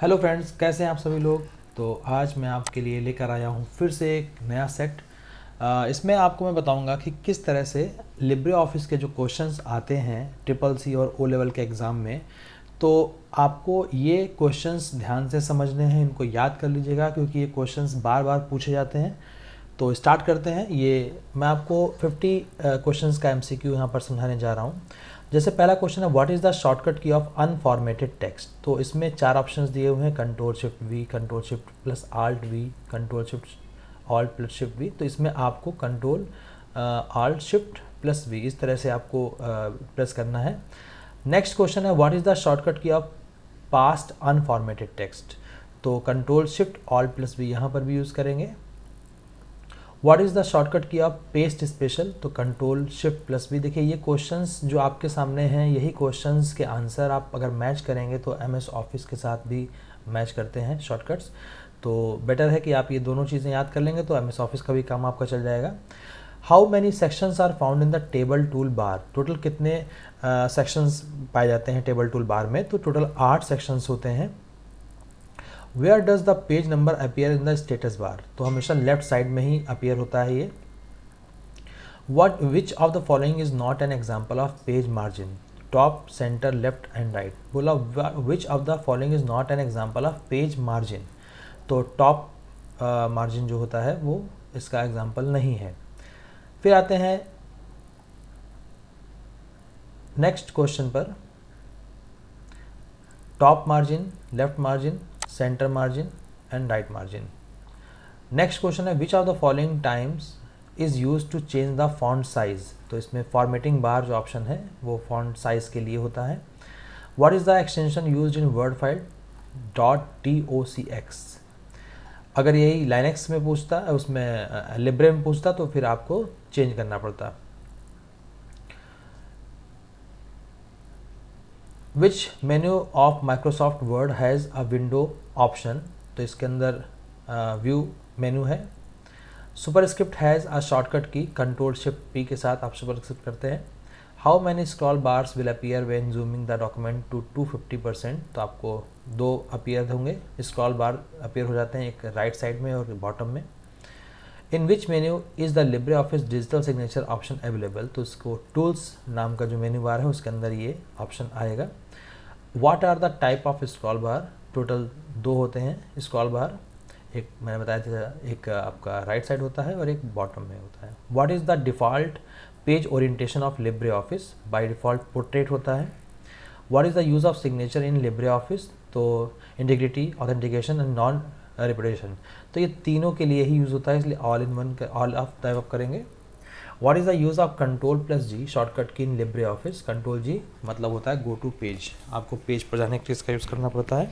Hello friends, कैसे हैं आप सभी लोग। तो आज मैं आपके लिए लेकर आया हूँ फिर से एक नया सेट। इसमें आपको मैं बताऊंगा कि किस तरह से लिब्रे ऑफिस के जो क्वेश्चंस आते हैं ट्रिपल सी और ओ लेवल के एग्ज़ाम में, तो आपको ये क्वेश्चंस ध्यान से समझने हैं, इनको याद कर लीजिएगा क्योंकि ये क्वेश्चंस बार बार पूछे जाते हैं। तो स्टार्ट करते हैं। ये मैं आपको 50 क्वेश्चंस का एमसीक्यू यहाँ पर समझाने जा रहा हूँ। जैसे पहला क्वेश्चन है, what is the shortcut key of unformatted text. तो इसमें 4 ऑप्शंस दिए हुए हैं, control shift V, control shift plus alt V, control shift alt plus shift V. तो इसमें आपको control alt shift plus V इस तरह से आपको प्रेस करना है। नेक्स्ट क्वेश्चन है, what is the shortcut key of paste unformatted text. तो control shift alt plus V यहाँ पर भी यूज़ करेंगे। What is the shortcut key of paste special. तो कंट्रोल शिफ्ट प्लस वी। देखिए ये क्वेश्चंस जो आपके सामने हैं, यही क्वेश्चंस के आंसर आप अगर मैच करेंगे तो एमएस ऑफिस के साथ भी मैच करते हैं शॉर्टकट्स। तो बेटर है कि आप ये दोनों चीज़ें याद कर लेंगे तो एमएस ऑफिस का भी काम आपका चल जाएगा। How many sections are found in the table tool bar. Total कितने सेक्शंस पाए जाते हैं टेबल टूल बार में। तो टोटल 8 सेक्शंस होते हैं। Where does the page number appear in the status bar. तो हमेशा लेफ्ट साइड में ही अपीयर होता है ये। What which of the following is not an example of page margin. Top, centre, left and right. बोला which of the following is not an example of page margin. तो top margin जो होता है वो इसका एग्जाम्पल नहीं है। फिर आते हैं नेक्स्ट क्वेश्चन पर। Top margin, left margin, centre margin and right margin. Next question है, which of the following times is use to change the font size. तो इसमें फॉर्मेटिंग बार जो ऑप्शन है वो फॉन्ट साइज के लिए होता है। What is the extension used in word file .docx। अगर यही लाइनेक्स में पूछता, उसमें लिब्रे में पूछता तो फिर आपको चेंज करना पड़ता। Which menu of Microsoft Word has a window option. तो इसके अंदर व्यू मेन्यू है। Superscript has a shortcut key, control shift P के साथ आप सुपरस्क्रिप्ट करते हैं। How many scroll bars will appear when zooming the document to 250%। तो आपको 2 अपीयर होंगे, स्क्रॉल बार अपीयर हो जाते हैं, एक राइट साइड में और बॉटम में। In which menu is the LibreOffice digital signature option available. तो इसको टूल्स नाम का जो मेन्यू बार है उसके अंदर ये ऑप्शन आएगा। What are the type of scroll bar. Total 2 होते हैं स्क्रॉल बार, एक मैंने बताया था, एक आपका राइट साइड होता है और एक बॉटम में होता है। What is the default page orientation of LibreOffice. By default portrait होता है। What is the use of signature in LibreOffice. तो integrity, authentication and non repetition. तो ये तीनों के लिए ही यूज़ होता है, इसलिए all in one all of type of करेंगे। What is the use of control plus G shortcut key in LibreOffice. Control G मतलब होता है गो टू पेज, आपको पेज पर जाने के लिए इसका यूज़ करना पड़ता है।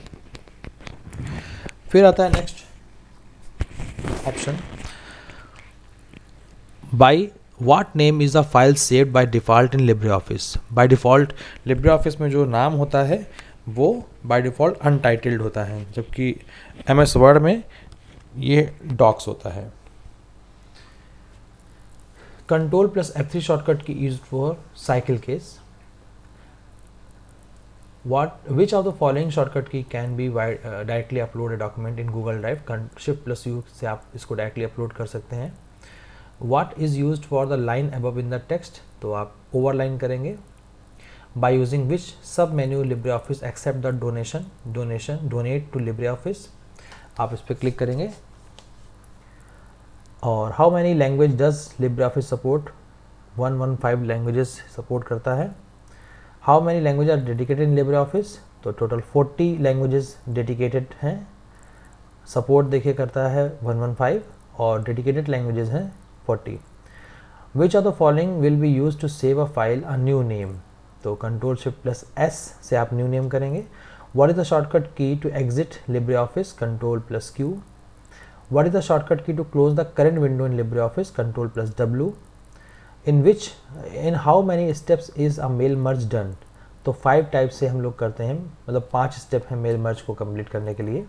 फिर आता है next option, by what name is the file saved by default in LibreOffice. By default Libre office में जो नाम होता है वो बाय डिफ़ॉल्ट अनटाइटल्ड होता है, जबकि एमएस वर्ड में ये डॉक्स होता है। Control plus F3 shortcut key use for cycle case. Which of the following shortcut key can be directly upload a document in Google drive. Shift plus U से आप इसको डायरेक्टली अपलोड कर सकते हैं। What is use for the line above in the text. तो आप overline करेंगे। By using which sub menu LibreOffice except the donate to LibreOffice. आप इस पर क्लिक करेंगे। और how many language does LibreOffice support. 115 languages support करता है। How many language are dedicated in LibreOffice. तो total 40 languages dedicated हैं। Support देखिए करता है 115 और डेडिकेटेड लैंग्वेजेस हैं 40। Which of the following will be use to save a file a new name. तो कंट्रोल शिफ्ट प्लस एस से आप न्यू नेम करेंगे। What is the shortcut key to exit Libre office. Control plus Q. What is the shortcut key to close the current window in LibreOffice? Control plus W. In how many steps is a mail merge done? तो 5 type से हम लोग करते हैं, मतलब 5 step हैं mail merge को complete करने के लिए।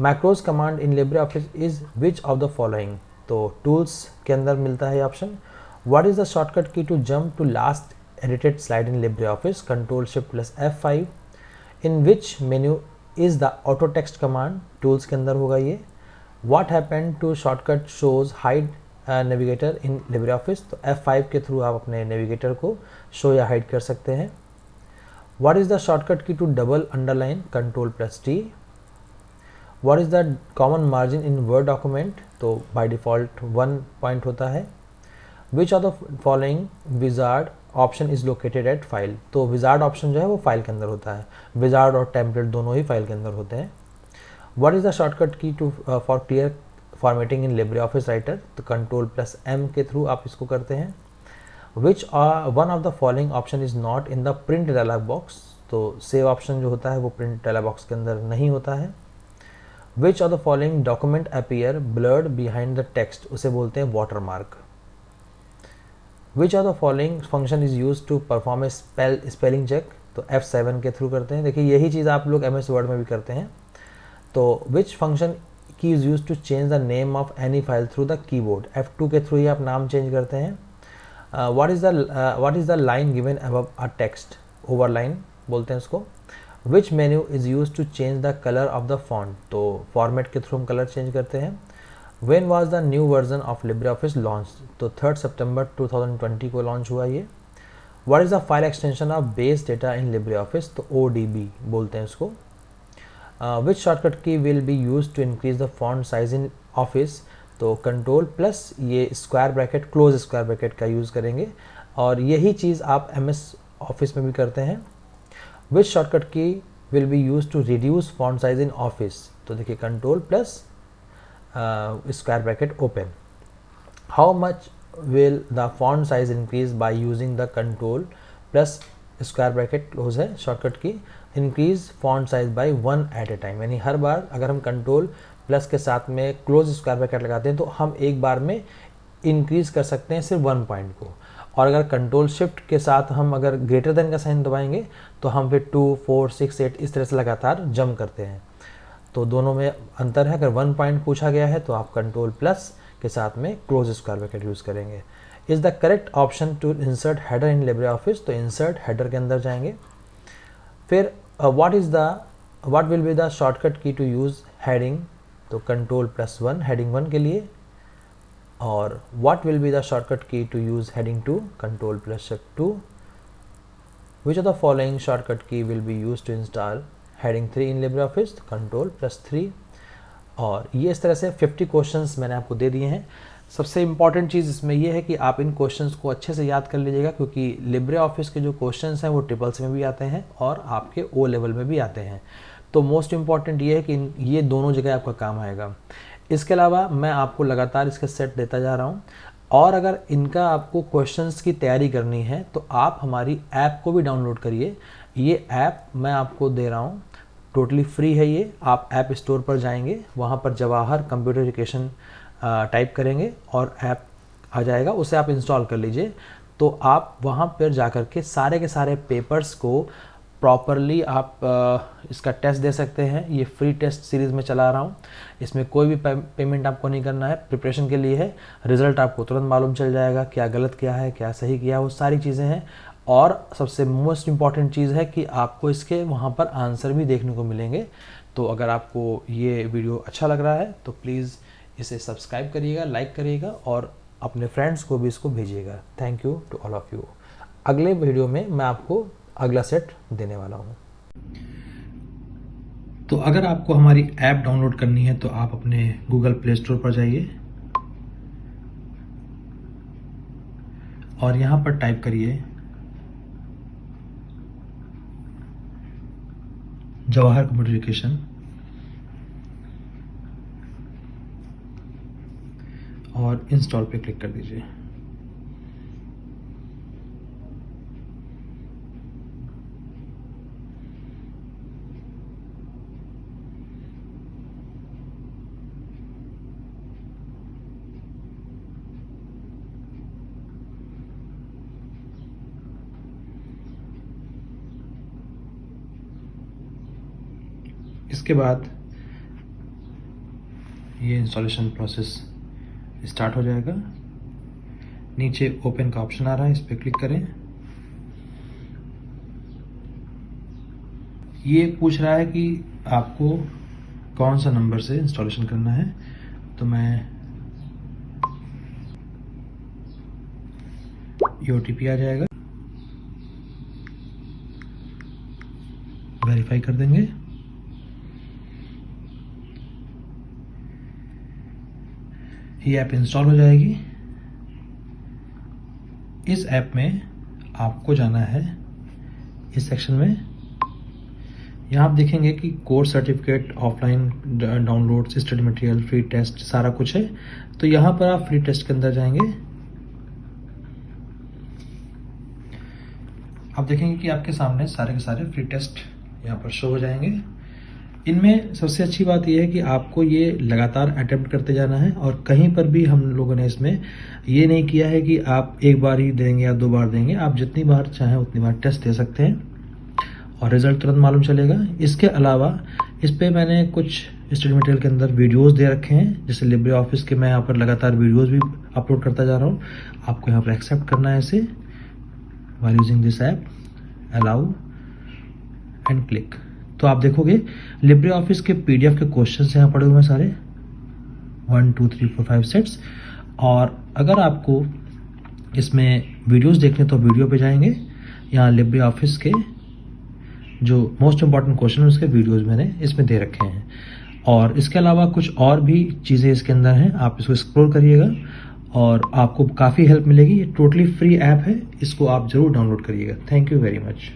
Macros command in LibreOffice is which of the following. तो टूल्स के अंदर मिलता है option. What is the shortcut key to jump to last edited slide in LibreOffice। Control shift plus F5. In which menu is the auto text command, tools के अंदर होगा ये। What happen to shortcut shows hide navigator in LibreOffice, तो F5 के through आप अपने navigator को show या हाइड कर सकते हैं। What is the shortcut key to double underline, Ctrl+T। What is the common margin in Word document, तो बाय डिफ़ॉल्ट 1 पॉइंट होता है। Which of the following wizard option is located at file, तो wizard option जो है वो file के अंदर होता है, विजार्ड और टेम्पलेट दोनों ही फाइल के अंदर होते हैं। What is the shortcut key to for clear formatting in LibreOffice Writer, तो Ctrl+M के थ्रू आप इसको करते हैं। Which one of the following option is not in the print dialog box, तो सेव ऑप्शन जो होता है वो प्रिंट डायलॉग बॉक्स के अंदर नहीं होता है। Which of the following document appear blurred behind the text, उसे बोलते हैं watermark. Which of the following function is use to perform a spelling check, तो F7 के थ्रू करते हैं। देखिए यही चीज़ आप लोग MS वर्ड में भी करते हैं। तो which function key is use to change the name of any file through the keyboard, F2 के थ्रू ही आप नाम चेंज करते हैं। What is the line given above a text, overline बोलते हैं उसको। Which menu is use to change the colour of the font, तो फॉर्मेट के थ्रू हम कलर चेंज करते हैं। When was the new version of LibreOffice launched, तो 3 सितंबर 2020 को लॉन्च हुआ ये। What is the file extension of base data in LibreOffice, तो ODB बोलते हैं इसको। Which shortcut key will be used to increase the font size in Office, तो Ctrl+ ये square bracket, close square bracket का use करेंगे, और यही चीज़ आप MS ऑफिस में भी करते हैं। Which shortcut key will be used to reduce font size in Office, तो देखिए Ctrl+ square bracket open. How much will the font size increase by using the Ctrl+ square bracket close है shortcut की, increase font size by 1 at a time, यानी हर बार अगर हम Ctrl+ के साथ में क्लोज स्क्वायर ब्रैकेट लगाते हैं तो हम एक बार में इंक्रीज कर सकते हैं सिर्फ 1 पॉइंट को, और अगर Ctrl+ के साथ हम अगर ग्रेटर देन का साइन दबाएंगे तो हम फिर 2, 4, 6, 8 इस तरह से लगातार जंप करते हैं। तो दोनों में अंतर है। अगर 1 पॉइंट पूछा गया है तो आप Ctrl+ के साथ में क्लोज स्क्वायर ब्रैकेट यूज़ करेंगे। Is the correct option to insert header in LibreOffice, तो इंसर्ट हेडर के अंदर जाएंगे। फिर what will be the shortcut key to use heading, तो Ctrl+1 हेडिंग 1 के लिए। और what will be the shortcut key to use heading 2, Ctrl+2। Which of the following shortcut key will be use to install heading 3 in LibreOffice, Ctrl+3। और ये इस तरह से 50 questions मैंने आपको दे दिए हैं। सबसे इम्पॉर्टेंट चीज़ इसमें यह है कि आप इन क्वेश्चंस को अच्छे से याद कर लीजिएगा, क्योंकि लिब्रे ऑफिस के जो क्वेश्चंस हैं वो ट्रिपल्स में भी आते हैं और आपके O लेवल में भी आते हैं। तो मोस्ट इम्पॉर्टेंट ये है कि ये दोनों जगह आपका काम आएगा। इसके अलावा मैं आपको लगातार इसके सेट देता जा रहा हूँ, और अगर इनका आपको क्वेश्चंस की तैयारी करनी है तो आप हमारी ऐप को भी डाउनलोड करिए। ये ऐप मैं आपको दे रहा हूँ, टोटली फ्री है ये। आप ऐप स्टोर पर जाएंगे, वहाँ पर जवाहर कंप्यूटर एजुकेशन टाइप करेंगे और ऐप आ जाएगा, उसे आप इंस्टॉल कर लीजिए। तो आप वहाँ पर जा कर के सारे पेपर्स को प्रॉपरली आप इसका टेस्ट दे सकते हैं। ये फ्री टेस्ट सीरीज़ में चला रहा हूँ, इसमें कोई भी पेमेंट आपको नहीं करना है, प्रिपरेशन के लिए है। रिज़ल्ट आपको तुरंत मालूम चल जाएगा, क्या गलत किया है, क्या सही किया है, वो सारी चीज़ें हैं। और सबसे मोस्ट इम्पॉर्टेंट चीज़ है कि आपको इसके वहाँ पर आंसर भी देखने को मिलेंगे। तो अगर आपको ये वीडियो अच्छा लग रहा है तो प्लीज़ इसे सब्सक्राइब करिएगा, लाइक करिएगा और अपने फ्रेंड्स को भी इसको भेजिएगा। Thank you to all of you. अगले वीडियो में मैं आपको अगला सेट देने वाला हूँ। तो अगर आपको हमारी ऐप डाउनलोड करनी है तो आप अपने गूगल प्ले स्टोर पर जाइए और यहाँ पर टाइप करिए जवाहर कंप्यूटर एजुकेशन, और इंस्टॉल पे क्लिक कर दीजिए। इसके बाद ये इंस्टॉलेशन प्रोसेस स्टार्ट हो जाएगा। नीचे ओपन का ऑप्शन आ रहा है, इस पर क्लिक करें। ये पूछ रहा है कि आपको कौन सा नंबर से इंस्टॉलेशन करना है। तो मैं ये OTP आ जाएगा, वेरीफाई कर देंगे। ये ऐप इंस्टॉल हो जाएगी। इस ऐप में आपको जाना है इस सेक्शन में। यहाँ आप देखेंगे कि course certificate, offline download, study material, free test, सारा कुछ है। तो यहाँ पर आप फ्री टेस्ट के अंदर जाएंगे। आप देखेंगे कि आपके सामने सारे के सारे फ्री टेस्ट यहाँ पर शो हो जाएंगे। इनमें सबसे अच्छी बात यह है कि आपको ये लगातार अटेम्प्ट करते जाना है, और कहीं पर भी हम लोगों ने इसमें ये नहीं किया है कि आप एक बार ही देंगे या 2 बार देंगे। आप जितनी बार चाहें उतनी बार टेस्ट दे सकते हैं और रिजल्ट तुरंत मालूम चलेगा। इसके अलावा इस पे मैंने कुछ स्टडी मटेरियल के अंदर वीडियोस दे रखे हैं, जैसे लिब्रे ऑफिस के मैं यहाँ पर लगातार वीडियोस भी अपलोड करता जा रहा हूँ। आपको यहाँ पर एक्सेप्ट करना है इसे, while using this app, allow and click। तो आप देखोगे लिब्रे ऑफिस के PDF के क्वेश्चंस यहाँ पड़े हुए हैं सारे 1 2 3 4 5 सेट्स। और अगर आपको इसमें वीडियोस देखने तो वीडियो पे जाएंगे। यहाँ लिब्रे ऑफिस के जो मोस्ट इंपॉर्टेंट क्वेश्चन है उसके वीडियोस मैंने इसमें दे रखे हैं। और इसके अलावा कुछ और भी चीज़ें इसके अंदर हैं, आप इसको एक्सप्लोर करिएगा और आपको काफ़ी हेल्प मिलेगी। ये टोटली फ्री ऐप है, इसको आप ज़रूर डाउनलोड करिएगा। Thank you very much.